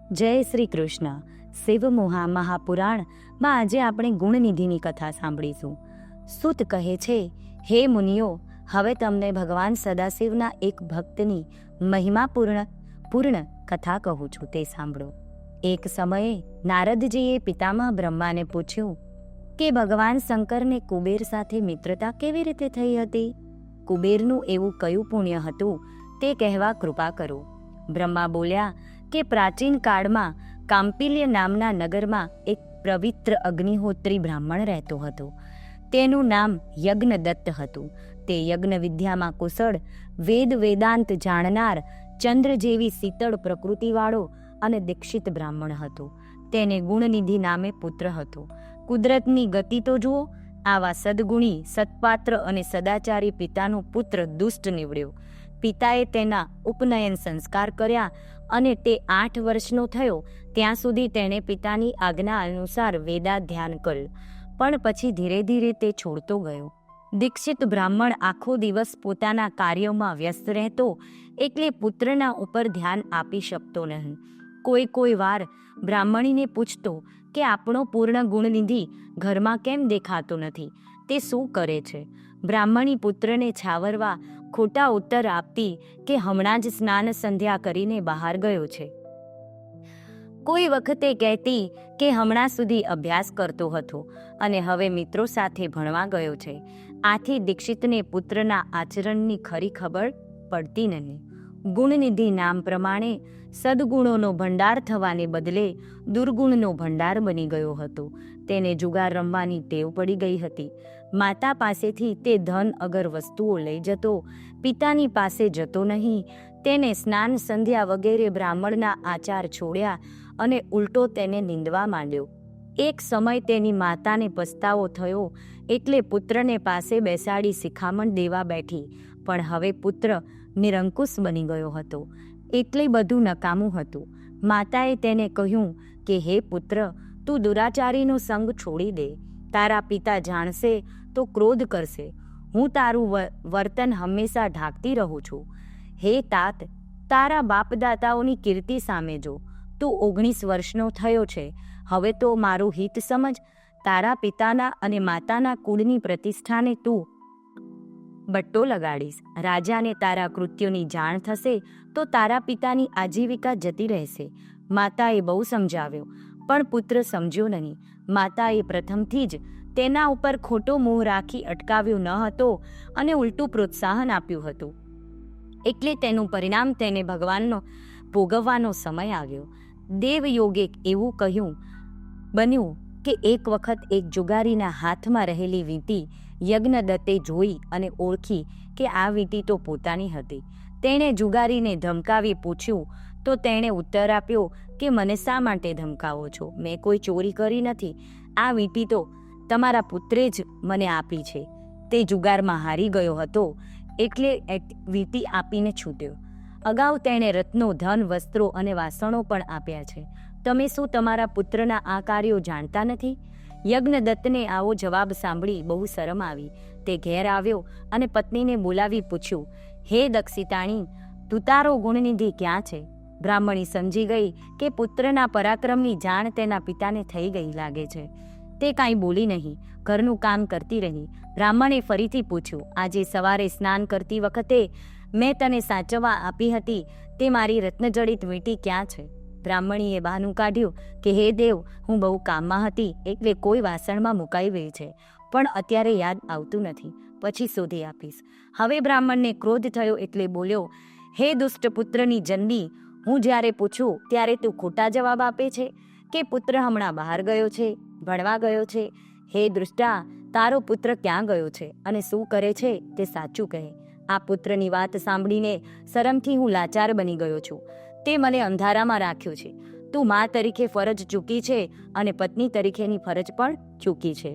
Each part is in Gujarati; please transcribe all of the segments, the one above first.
જય શ્રી કૃષ્ણ. શિવ મહાપુરાણમાં આજે આપણે ગુણનિધિની કથા સાંભળીશું. સૂત કહે છે, હે મુનિઓ, હવે તમને ભગવાન સદાશિવના એક ભક્તની મહિમાપૂર્ણ કથા કહું છું, તે સાંભળો. એક સમયે નારદજીએ પિતામહ બ્રહ્માને પૂછ્યું કે ભગવાન શંકરને કુબેર સાથે મિત્રતા કેવી રીતે થઈ હતી? કુબેરનું એવું કયું પુણ્ય હતું તે કહેવા કૃપા કરો. બ્રહ્મા બોલ્યા કે પ્રાચીન કાળમાં કાંપિલ્ય નામના નગરમાં એક પવિત્ર અગ્નિહોત્રી બ્રાહ્મણ રહેતો હતો. તેનું નામ યજ્ઞદત્ત હતું. તે યજ્ઞ વિદ્યામાં કુશળ, વેદાંત જાણનાર, ચંદ્ર જેવી શીતળ પ્રકૃતિવાળો અને દીક્ષિત બ્રાહ્મણ હતો. તેને ગુણનિધિ નામે પુત્ર હતો. કુદરતની ગતિ તો જુઓ! આવા સદગુણી, સત્પાત્ર અને સદાચારી પિતાનો પુત્ર દુષ્ટ નીવડ્યો. પિતાએ તેના ઉપનયન સંસ્કાર કર્યા અને તે 8 વર્ષનો થયો ત્યાં સુધી તેણે પિતાની આજ્ઞા અનુસાર વેદાધ્યાન કર્યું, પણ પછી ધીરે ધીરે તે છોડતો ગયો. દીક્ષિત બ્રાહ્મણ આખો દિવસ પોતાના કાર્યોમાં વ્યસ્ત રહેતો, એટલે પુત્રના ઉપર ધ્યાન આપી શકતો નહીં. કોઈ વાર બ્રાહ્મણીને પૂછતો કે આપણો પૂર્ણ ગુણનિધિ ઘરમાં કેમ દેખાતો નથી, તે શું કરે છે? બ્રાહ્મણી પુત્રને છાવરવા ખોટા ઉત્તર આપતી કે હમણાં જ સ્નાન સંધ્યા કરીને બહાર ગયો છે. કોઈ વખતે કહેતી કે હમણાં સુધી અભ્યાસ કરતો હતો અને હવે મિત્રો સાથે ભણવા ગયો છે. આથી દીક્ષિતને પુત્રના આચરણની ખરી ખબર પડતી નહીં. ગુણનિધિ નામ પ્રમાણે સદગુણોનો ભંડાર થવાને બદલે દુર્ગુણનો ભંડાર બની ગયો હતો. તેને જુગાર રમવાની ટેવ પડી ગઈ હતી. માતા પાસેથી તે ધન અગર વસ્તુઓ લઈ જતો, પિતાની પાસે જતો નહીં. તેને સ્નાન સંધ્યા વગેરે બ્રાહ્મણના આચાર છોડ્યા અને ઉલટો તેને નિંદવા માંડ્યો. એક સમય તેની માતાને પસ્તાવો થયો, એટલે પુત્રને પાસે બેસાડી શિખામણ દેવા બેઠી. પણ હવે પુત્ર નિરંકુશ બની ગયો હતો, એટલે બધું નકામું હતું. માતાએ તેને કહ્યું કે હે પુત્ર, તું દુરાચારીનો સંગ છોડી દે. તારા પિતા જાણશે તો ક્રોધ કરશે. હું તારું વર્તન હંમેશા ઢાંકતી રહું છું. હે તાત, તારા બાપદાતાઓની કીર્તિ સામે જો. તું 19 વર્ષનો થયો છે. હવે તો મારું હિત સમજ. તારા પિતાના અને માતાના કુળની પ્રતિષ્ઠાને તું બટ્ટો લગાડીશ. રાજાને તારા કૃત્યોની જાણ થશે તો તારા પિતાની આજીવિકા જતી રહેશે. માતાએ બહુ સમજાવ્યો, પણ પુત્ર સમજ્યો નહીં. માતાએ પ્રથમથી જ તેના ઉપર ખોટો મોહ રાખી અટકાવ્યો ન હતો અને ઉલટું પ્રોત્સાહન આપ્યું હતું. એટલે તેનું પરિણામ તેને ભગવાનનો ભોગવવાનો સમય આવ્યો. દેવયોગે એવું બન્યું કે એક વખત એક જુગારીના હાથમાં રહેલી વીંટી યજ્ઞદત્તે જોઈ અને ઓળખી કે આ વીંટી તો પોતાની હતી. તેણે જુગારીને ધમકાવી પૂછ્યું તો તેણે ઉત્તર આપ્યો કે મને શા માટે ધમકાવો છો? મેં કોઈ ચોરી કરી નથી. આ વીંટી તો તમારા પુત્રે જ મને આપી છે. તે જુગારમાં હારી ગયો હતો, એટલે વીંટી આપીને છૂટ્યો. અગાઉ તેણે રત્નો, ધન, વસ્ત્રો અને વાસણો પણ આપ્યા છે. તમે શું તમારા પુત્રના આ કાર્યો જાણતા નથી? યજ્ઞદત્તને આવો જવાબ સાંભળી બહુ શરમ આવી. તે ઘેર આવ્યો અને પત્નીને બોલાવી પૂછ્યું, હે દક્ષિતાણી, તું તારો ગુણનિધિ ક્યાં છે? બ્રાહ્મણી સમજી ગઈ કે પુત્રના પરાક્રમની જાણ તેના પિતાને થઈ ગઈ લાગે છે. તે કાંઈ બોલી નહીં, ઘરનું કામ કરતી રહી. બ્રાહ્મણે ફરીથી પૂછ્યું, આજે સવારે સ્નાન કરતી વખતે મેં તને સાચવવા આપી હતી તે મારી રત્નજડિત વીંટી ક્યાં છે? બ્રાહ્મણીએ બહાનું કાઢ્યું કે હે દેવ, હું બહુ કામમાં હતી, એટલે કોઈ વાસણમાં મુકાઈ ગઈ છે, પણ અત્યારે યાદ આવતું નથી. પછી શોધી આપીશ. હવે બ્રાહ્મણને ક્રોધ થયો, એટલે બોલ્યો, હે દુષ્ટ પુત્રની જનની, હું જ્યારે પૂછું ત્યારે તું ખોટા જવાબ આપે છે કે પુત્ર હમણાં બહાર ગયો છે, ભણવા ગયો છે. હે દૃષ્ટા, તારો પુત્ર ક્યાં ગયો છે અને શું કરે છે તે સાચું કહે. આ પુત્રની વાત સાંભળીને શરમથી હું લાચાર બની ગયો છું. તે મને અંધારામાં રાખ્યો છે. તું મા તરીકે ફરજ ચૂકી છે અને પત્ની તરીકેની ફરજ પણ ચૂકી છે.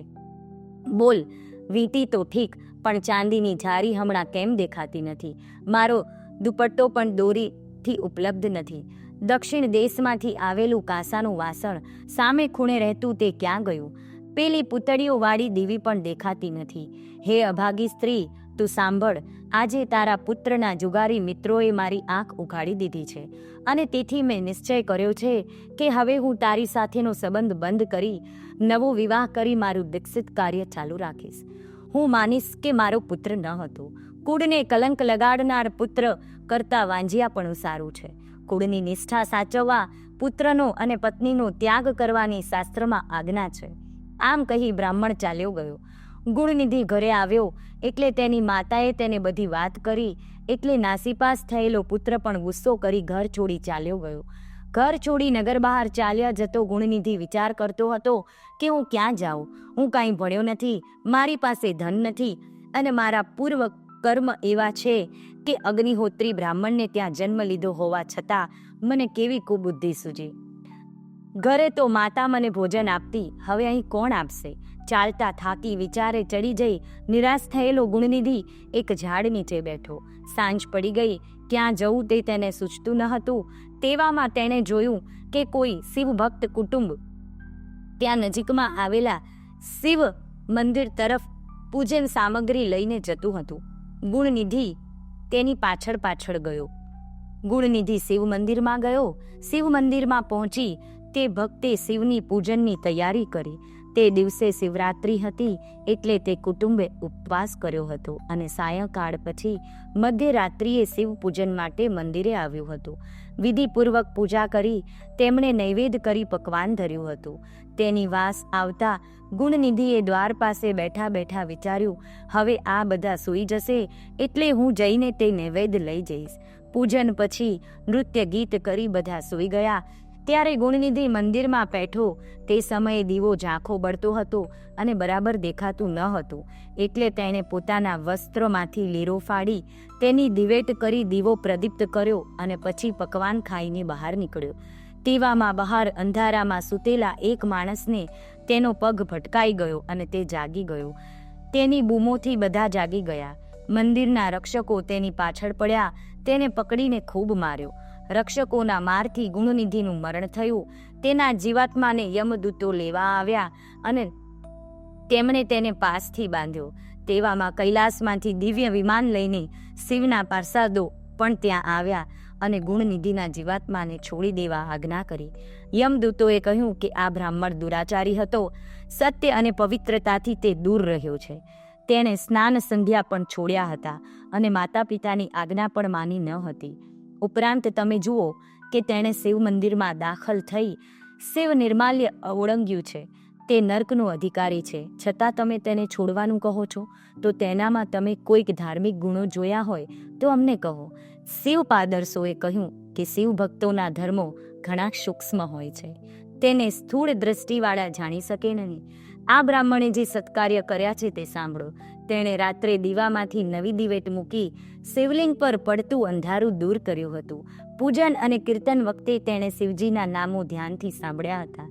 બોલ, વીંટી તો ઠીક, પણ ચાંદીની જારી હમણાં કેમ દેખાતી નથી? મારો દુપટ્ટો પણ દોરીથી ઉપલબ્ધ નથી. દક્ષિણ દેશમાંથી આવેલું કાંસાનું વાસણ સામે ખૂણે રહેતું તે ક્યાં ગયું? પેલી પૂતળીઓ વાળી દીવી પણ દેખાતી નથી. હે અભાગી સ્ત્રી, તું સાંભળ, આજે તારા પુત્રના જુગારી મિત્રોએ મારી આંખ ઉઘાડી દીધી છે અને તેથી મેં નિશ્ચય કર્યો છે કે હવે હું તારી સાથેનો સંબંધ બંધ કરી નવો વિવાહ કરી મારું દીક્ષિત કાર્ય ચાલુ રાખીશ. હું માનીશ કે મારો પુત્ર ન હતો. કુળને કલંક લગાડનાર પુત્ર કરતાં વાંજિયાપણું સારું છે. કુળની નિષ્ઠા સાચવવા પુત્રનો અને પત્નીનો ત્યાગ કરવાની શાસ્ત્રમાં આજ્ઞા છે. આમ કહી બ્રાહ્મણ ચાલ્યો ગયો. ગુણનિધિ ઘરે આવ્યો એટલે તેની માતાએ તેને બધી વાત કરી એટલે નાસીપાસ થયેલો પુત્ર પણ ગુસ્સો કરી ઘર છોડી ચાલ્યો ગયો. ઘર છોડી નગર બહાર ચાલ્યા જતો ગુણનિધિ વિચાર કરતો હતો કે હું ક્યાં જાઉં? હું કાંઈ ભણ્યો નથી, મારી પાસે ધન નથી અને મારા પૂર્વ કર્મ એવા છે કે અગ્નિહોત્રી બ્રાહ્મણને ત્યાં જન્મ લીધો હોવા છતાં મને કેવી કુબુદ્ધિ સૂજી. ઘરે તો માતા મને ભોજન આપતી, હવે અહીં કોણ આપશે? ચાલતા થાકી વિચારે ચડી જઈ નિરાશ થયેલો ગુણનિધિ એક ઝાડ નીચે બેઠો. સાંજ પડી ગઈ, ક્યાં જવું તે તેને સૂચતું ન હતું. તેવામાં તેણે જોયું કે કોઈ શિવભક્ત કુટુંબ ત્યાં નજીકમાં આવેલા શિવ મંદિર તરફ પૂજન સામગ્રી લઈને જતું હતું. ગુણનિધિ તેની પાછળ પાછળ ગયો. ગુણનિધિ શિવ મંદિરમાં ગયો. શિવ મંદિરમાં પહોંચી તે ભક્તે શિવની પૂજનની તૈયારી કરી. તે દિવસે શિવરાત્રિ હતી એટલે તે કુટુંબે ઉપવાસ કર્યો હતો અને સાયંકાળ પછી મધ્યરાત્રિએ શિવ પૂજન માટે મંદિરે આવ્યું હતું. વિધિપૂર્વક પૂજા કરી તેમણે નૈવેદ્ય કરી પકવાન ધર્યું હતું. તેની વાસ આવતા ગુણનિધિએ દ્વાર પાસે બેઠા બેઠા વિચાર્યું, હવે આ બધા સૂઈ જશે એટલે હું જઈને તે નૈવેદ્ય લઈ જઈશ. પૂજન પછી નૃત્ય ગીત કરી બધા સૂઈ ગયા. ત્યારે ગુણનિધિ મંદિરમાં બેઠો તે સમયે દીવો ઝાંખો બળતો હતો અને બરાબર દેખાતું ન હતું એટલે તેણે પોતાના વસ્ત્રમાંથી લીરો ફાડી તેની દિવેટ કરી દીવો પ્રદીપ્ત કર્યો અને પછી પકવાન ખાઈને બહાર નીકળ્યો. તેવામાં બહાર અંધારામાં સૂતેલા એક માણસને તેનો પગ ભટકાઈ ગયો અને તે જાગી ગયો. તેની બૂમોથી બધા જાગી ગયા. મંદિરના રક્ષકો તેની પાછળ પડ્યા. તેને પકડીને ખૂબ માર્યો. રક્ષકોના મારથી ગુણનિધિનું મરણ થયું. તેના જીવાત્માને યમદૂતો લેવા આવ્યા અને તેમણે તેને પાસથી બાંધ્યો. તેવામાં કૈલાસમાંથી દિવ્ય વિમાન લઈને શિવના પાર્ષદો પણ ત્યાં આવ્યા અને ગુણનિધિના જીવાત્માને છોડી દેવા આજ્ઞા કરી. યમદૂતોએ કહ્યું કે આ બ્રાહ્મણ દુરાચારી હતો, સત્ય અને પવિત્રતાથી તે દૂર રહ્યો છે. તેણે સ્નાન સંધ્યા પણ છોડ્યા હતા અને માતા પિતાની આજ્ઞા પણ માની ન હતી. ઉપરાંત તમે જુઓ કે તેણે શિવ મંદિરમાં દાખલ થઈ શિવ નિર્માલ્ય ઓળંગ્યું છે. તે નર્કનો અધિકારી છે, છતાં તમે તેને છોડવાનું કહો છો. તો તેનામાં તમે કોઈક ધાર્મિક ગુણો જોયા હોય તો અમને કહો. શિવ પાદરસોએ કહ્યું કે શિવ ભક્તોના ધર્મો ઘણા સૂક્ષ્મ હોય છે, તેને સ્થૂળ દ્રષ્ટિવાળા જાણી શકે નહીં. આ બ્રાહ્મણે જે સત્કાર્ય કર્યા છે તે સાંભળો. તેણે રાત્રે દીવામાંથી નવી દિવેટ મૂકી શિવલિંગ પર પડતું અંધારું દૂર કર્યું હતું. પૂજન અને કીર્તન વખતે તેણે શિવજીના નામો ધ્યાનથી સાંભળ્યા હતા.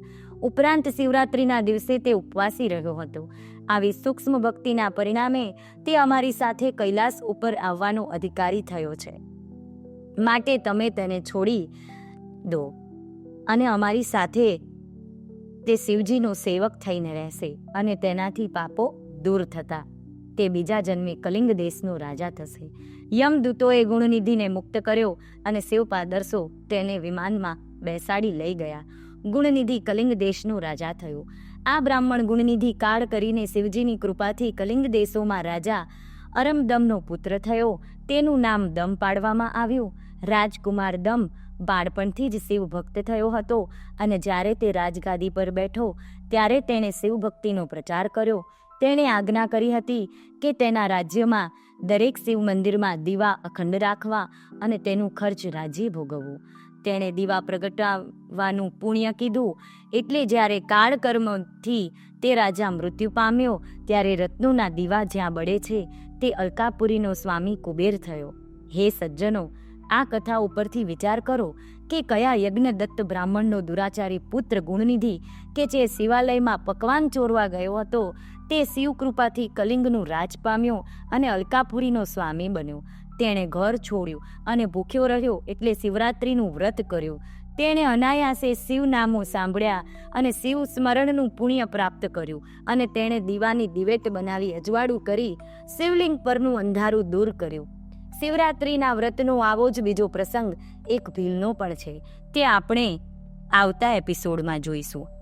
ઉપરાંત શિવરાત્રિના દિવસે તે ઉપવાસી રહ્યો હતો. આવી સૂક્ષ્મ ભક્તિના પરિણામે તે અમારી સાથે કૈલાસ ઉપર આવવાનો અધિકારી થયો છે. માટે તમે તેને છોડી દો અને અમારી સાથે તે શિવજીનો સેવક થઈને રહેશે અને તેનાથી પાપો દૂર થતા તે બીજા જન્મે કલિંગ દેશનો રાજા થશે. યમદૂતોએ ગુણનિધિને મુક્ત કર્યો અને શિવપાદરસો તેને વિમાનમાં બેસાડી લઈ ગયા. ગુણનિધિ કલિંગ દેશનો રાજા થયો. આ બ્રાહ્મણ ગુણનિધિ કાળ કરીને શિવજીની કૃપાથી કલિંગ દેશોમાં રાજા અરમદમનો પુત્ર થયો. તેનું નામ દમ પાડવામાં આવ્યું. રાજકુમાર દમ બાળપણથી જ શિવ ભક્ત થયો હતો અને જ્યારે તે રાજગાદી પર બેઠો ત્યારે તેણે શિવભક્તિનો પ્રચાર કર્યો. તેણે આજ્ઞા કરી હતી કે તેના રાજ્યમાં દરેક શિવ મંદિરમાં દીવા અખંડ રાખવા અને તેનું ખર્ચ રાજ્ય ભોગવવું. તેણે દીવા પ્રગટાવવાનું પુણ્ય કીધું એટલે જ્યારે કાળકર્મથી તે રાજા મૃત્યુ પામ્યો ત્યારે રત્નોના દીવા જ્યાં બળે છે તે અલકાપુરીનો સ્વામી કુબેર થયો. હે સજ્જનો, આ કથા ઉપરથી વિચાર કરો કે કયા યજ્ઞદત્ત બ્રાહ્મણનો દુરાચારી પુત્ર ગુણનિધિ કે જે શિવાલયમાં પકવાન ચોરવા ગયો હતો તે શિવકૃપાથી કલિંગનું રાજ પામ્યો અને અલકાપુરીનો સ્વામી બન્યો. તેણે ઘર છોડ્યું અને ભૂખ્યો રહ્યો એટલે શિવરાત્રિનું વ્રત કર્યું. તેણે અનાયાસે શિવ નામો સાંભળ્યા અને શિવ સ્મરણનું પુણ્ય પ્રાપ્ત કર્યું અને તેણે દીવાની દિવેટ બનાવી અજવાળું કરી શિવલિંગ પરનું અંધારું દૂર કર્યું. શિવરાત્રિના વ્રતનો આવો જ બીજો પ્રસંગ એક ભીલનો પણ છે. તે આપણે આવતા એપિસોડમાં જોઈશું.